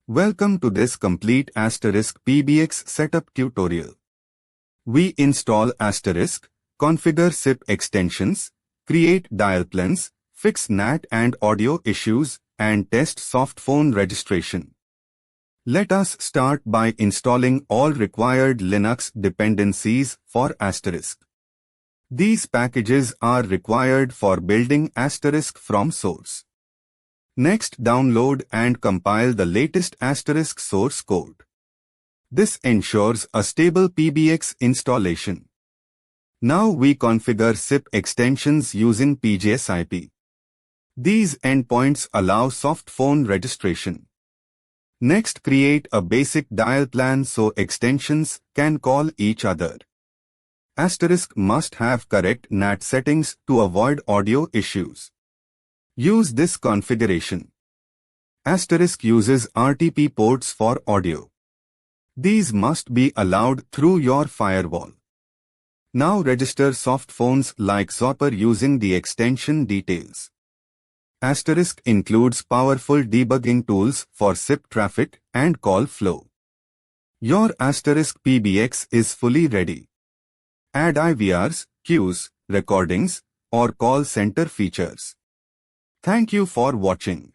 Welcome to this complete Asterisk PBX setup tutorial. We install Asterisk, configure SIP extensions, create Dialplans, fix NAT and audio issues, and test softphone registration. Let us start by installing all required Linux dependencies for Asterisk. These packages are required for building Asterisk from source. Next, download and compile the latest Asterisk source code. This ensures a stable PBX installation. Now we configure SIP extensions using PJSIP. These endpoints allow softphone registration. Next, create a basic Dialplan so extensions can call each other. Asterisk must have correct NAT settings to avoid audio issues. Use this configuration. Asterisk uses RTP ports for audio. These must be allowed through your firewall. Now register softphones like Zoiper using the extension details. Asterisk includes powerful debugging tools for SIP traffic and call flow. Your Asterisk PBX is fully ready. Add IVRs, queues, recordings, or call center features. Thank you for watching.